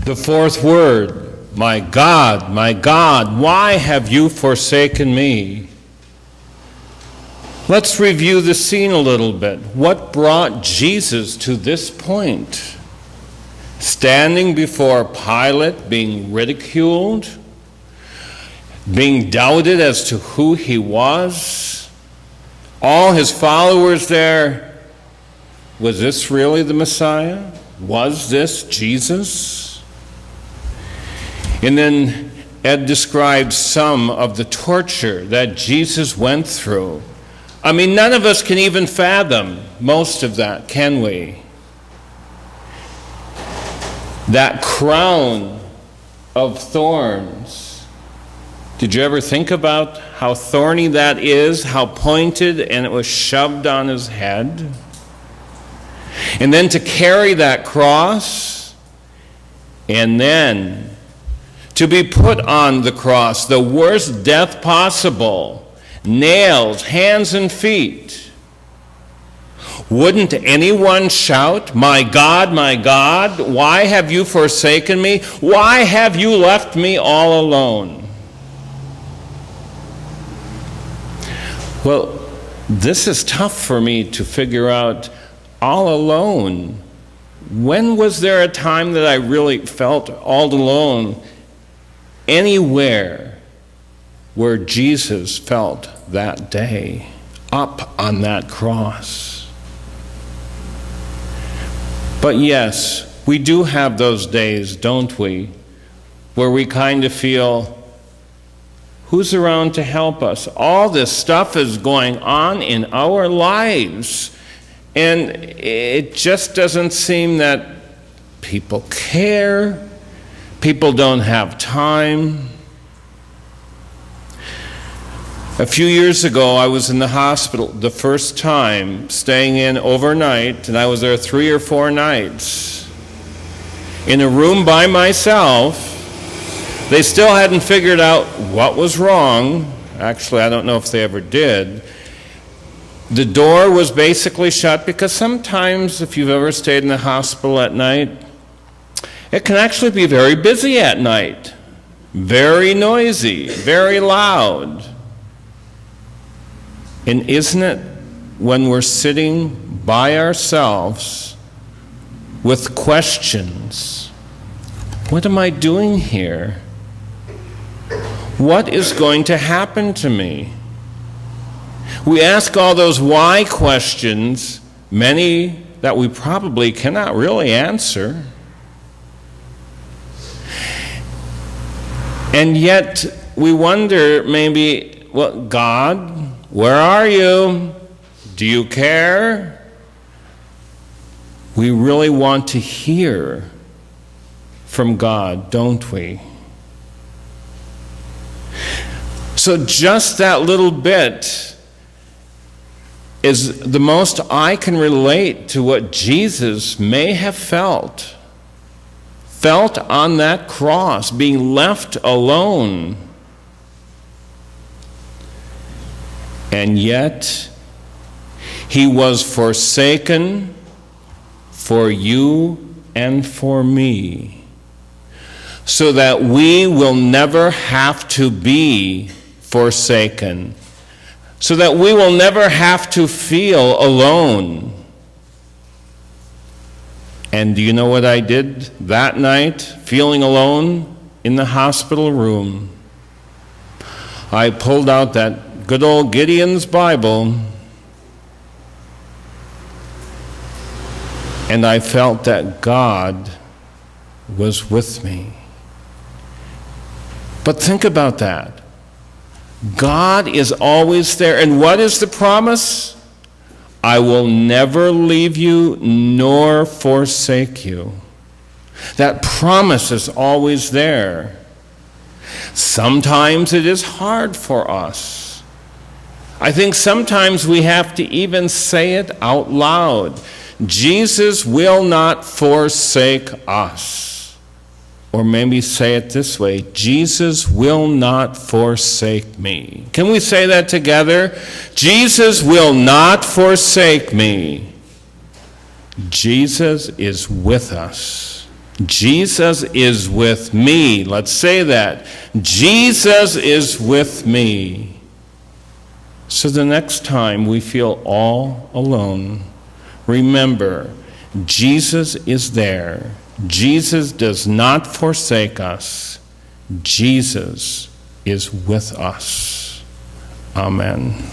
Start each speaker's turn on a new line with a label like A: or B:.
A: The fourth word, my God, why have you forsaken me? Let's review the scene a little bit. What brought Jesus to this point? Standing before Pilate, being ridiculed, being doubted as to who he was, all his followers there. Was this really the Messiah? Was this Jesus? And then Ed describes some of the torture that Jesus went through. I mean, none of us can even fathom most of that, can we? That crown of thorns. Did you ever think about how thorny that is, how pointed, and it was shoved on his head? And then to carry that cross, and then to be put on the cross, the worst death possible, nails, hands and feet. Wouldn't anyone shout, my God, why have you forsaken me? Why have you left me all alone? Well, this is tough for me to figure out. All alone. When was there a time that I really felt all alone? Anywhere where Jesus felt that day, up on that cross. But yes, we do have those days, don't we, where we kind of feel, who's around to help us? All this stuff is going on in our lives. And it just doesn't seem that people care. People don't have time. A few years ago, I was in the hospital the first time, staying in overnight, and I was there 3 or 4 nights. In a room by myself. They still hadn't figured out what was wrong. Actually, I don't know if they ever did. The door was basically shut because sometimes, if you've ever stayed in the hospital at night, it can actually be very busy at night, very noisy, very loud. And isn't it when we're sitting by ourselves with questions, what am I doing here? What is going to happen to me? We ask all those why questions, many that we probably cannot really answer. And yet we wonder maybe, well, God, where are you? Do you care? We really want to hear from God, don't we? So just that little bit is the most I can relate to what Jesus may have felt on that cross, being left alone. And yet, he was forsaken for you and for me, so that we will never have to be forsaken, so that we will never have to feel alone. And do you know what I did that night, feeling alone in the hospital room? I pulled out that good old Gideon's Bible, and I felt that God was with me. But think about that. God is always there. And what is the promise? I will never leave you nor forsake you. That promise is always there. Sometimes it is hard for us. I think sometimes we have to even say it out loud. Jesus will not forsake us. Or maybe say it this way, Jesus will not forsake me. Can we say that together? Jesus will not forsake me. Jesus is with us. Jesus is with me. Let's say that. Jesus is with me. So the next time we feel all alone, remember, Jesus is there. Jesus does not forsake us. Jesus is with us. Amen.